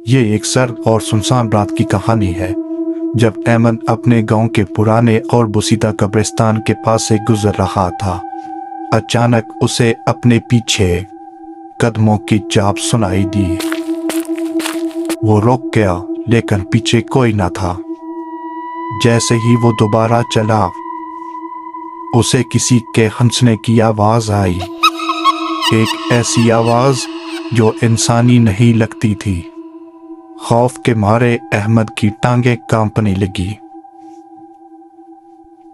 ये एक सर्द और सुनसान रात की कहानी है जब अहमद अपने गांव के पुराने और बुसीदा कब्रिस्तान के पास से गुजर रहा था। अचानक उसे अपने पीछे कदमों की चाप सुनाई दी। वो रुक गया, लेकिन पीछे कोई न था। जैसे ही वो दोबारा चला, उसे किसी के हंसने की आवाज आई। एक ऐसी आवाज जो इंसानी नहीं लगती थी। खौफ के मारे अहमद की टांगें कांपने लगी।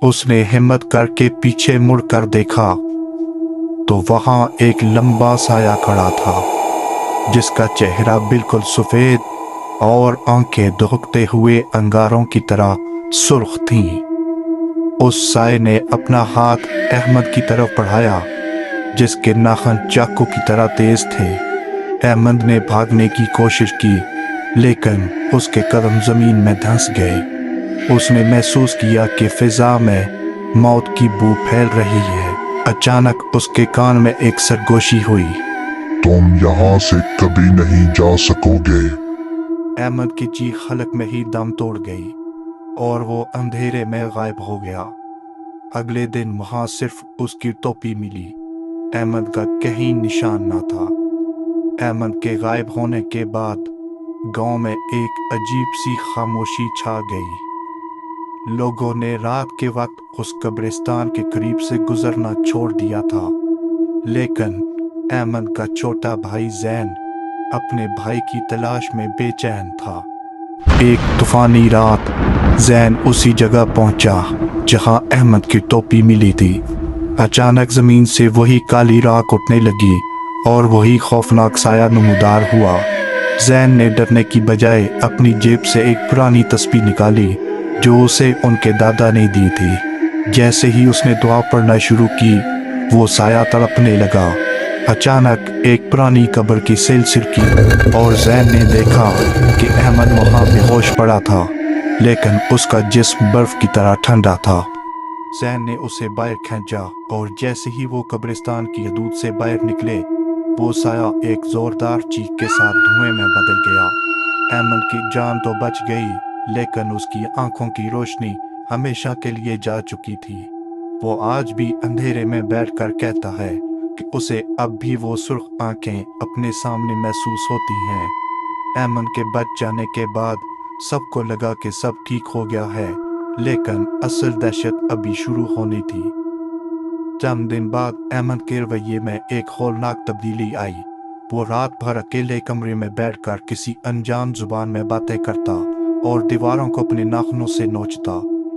उसने हिम्मत करके पीछे मुड़कर देखा तो वहां एक लंबा साया खड़ा था, जिसका चेहरा बिल्कुल सफेद और आंखें दहकते हुए अंगारों की तरह सुर्ख थीं। उस साये ने अपना हाथ अहमद की तरफ बढ़ाया, जिसके नाखून चाकू की तरह तेज थे। अहमद ने भागने की कोशिश की, लेकिन उसके कदम जमीन में धंस गए। उसने महसूस किया कि फिजा में मौत की बू फैल रही है। अचानक उसके कान में एक सरगोशी हुई। तुम यहाँ से कभी नहीं जा सकोगे। अहमद की चीख हलक में ही दम तोड़ गई और वो अंधेरे में गायब हो गया। अगले दिन वहां सिर्फ उसकी टोपी मिली। अहमद का कहीं निशान ना था। अहमद के गायब होने के बाद गांव में एक अजीब सी खामोशी छा गई। लोगों ने रात के वक्त उस कब्रिस्तान के करीब से गुजरना छोड़ दिया था, लेकिन अहमद का छोटा भाई जैन अपने भाई की तलाश में बेचैन था। एक तूफानी रात जैन उसी जगह पहुंचा जहां अहमद की टोपी मिली थी। अचानक जमीन से वही काली राख उठने लगी और वही खौफनाक साया नमूदार हुआ। जैन ने डरने की बजाय अपनी जेब से एक पुरानी तस्बीह निकाली जो उसे उनके दादा ने दी थी। जैसे ही उसने दुआ पढ़ना शुरू की, वो साया तड़पने लगा। अचानक एक पुरानी कब्र की सिल सिरकी और जैन ने देखा कि अहमद वहां बेहोश पड़ा था, लेकिन उसका जिस्म बर्फ की तरह ठंडा था। जैन ने उसे बाहर खींचा और जैसे ही वो कब्रिस्तान की हदूद से बाहर निकले, वो साया एक जोरदार चीख के साथ धुएं में बदल गया। अहमद की जान तो बच गई, लेकिन उसकी आंखों की रोशनी हमेशा के लिए जा चुकी थी। वो आज भी अंधेरे में बैठकर कहता है कि उसे अब भी वो सुर्ख आंखें अपने सामने महसूस होती हैं। अहमद के बच जाने के बाद सबको लगा कि सब ठीक हो गया है, लेकिन असल दहशत अभी शुरू होनी थी। चंद दिन बाद अहमद के रवैये में एक हौलनाक तब्दीली आई। वो रात भर अकेले कमरे में बैठकर किसी अनजान जुबान में बातें करता और दीवारों को अपने नाखूनों से नोचता।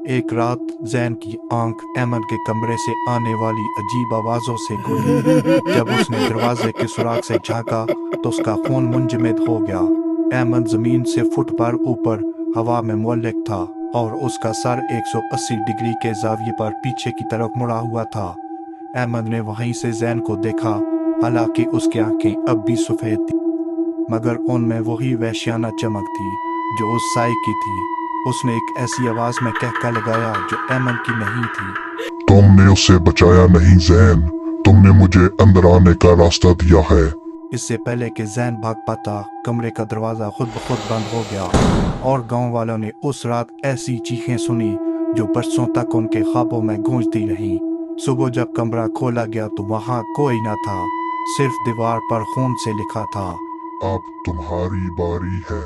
एक रात जैन की आंख अहमद के कमरे से आने वाली अजीब आवाजों से खुली। जब उसने दरवाजे के सुराख से झांका तो उसका खून मुंजमद हो गया। अहमद जमीन से फुट पर ऊपर हवा में मुअल्लिक था और उसका सर 180 डिग्री के जाविये पर पीछे की तरफ मुड़ा हुआ था। अहमद ने वहीं से जैन को देखा, हालांकि उसकी आंखें अब भी सफेद थी, मगर उनमें वही वहशियाना चमक थी जो उस साई की थी। उसने एक ऐसी आवाज में कहका लगाया जो अहमद की नहीं थी। तुमने उसे बचाया नहीं जैन, तुमने मुझे अंदर आने का रास्ता दिया है। इससे पहले कि जैन भाग पाता, कमरे का दरवाजा खुद ब खुद बंद हो गया और गांव वालों ने उस रात ऐसी चीखें सुनी जो बरसों तक उनके ख्वाबों में गूंजती रहीं। सुबह जब कमरा खोला गया तो वहां कोई न था, सिर्फ दीवार पर खून से लिखा था, अब तुम्हारी बारी है।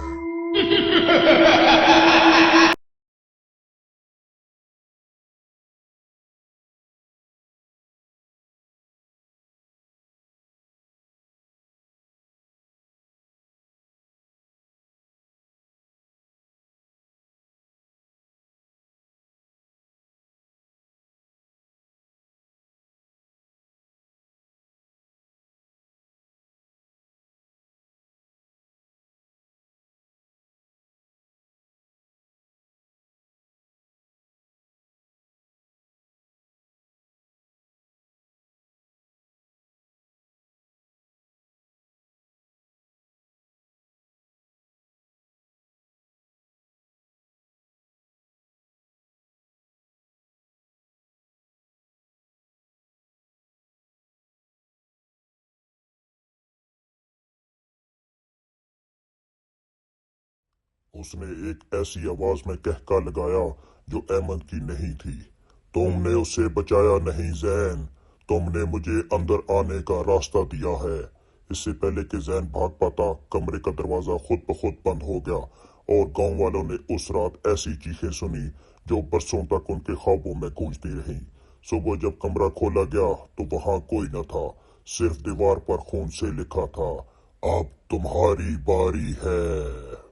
اس نے ایک ایسی آواز میں کہکا لگایا جو احمد کی نہیں تھی۔ تم نے اسے بچایا نہیں زین، تم نے مجھے اندر آنے کا راستہ دیا ہے۔ اس سے پہلے کہ زین بھاگ پاتا کمرے کا دروازہ خود بخود بند ہو گیا اور گاؤں والوں نے اس رات ایسی چیخیں سنی جو برسوں تک ان کے خوابوں میں گونجتی رہیں۔ صبح جب کمرہ کھولا گیا تو وہاں کوئی نہ تھا، صرف دیوار پر خون سے لکھا تھا، اب تمہاری باری ہے۔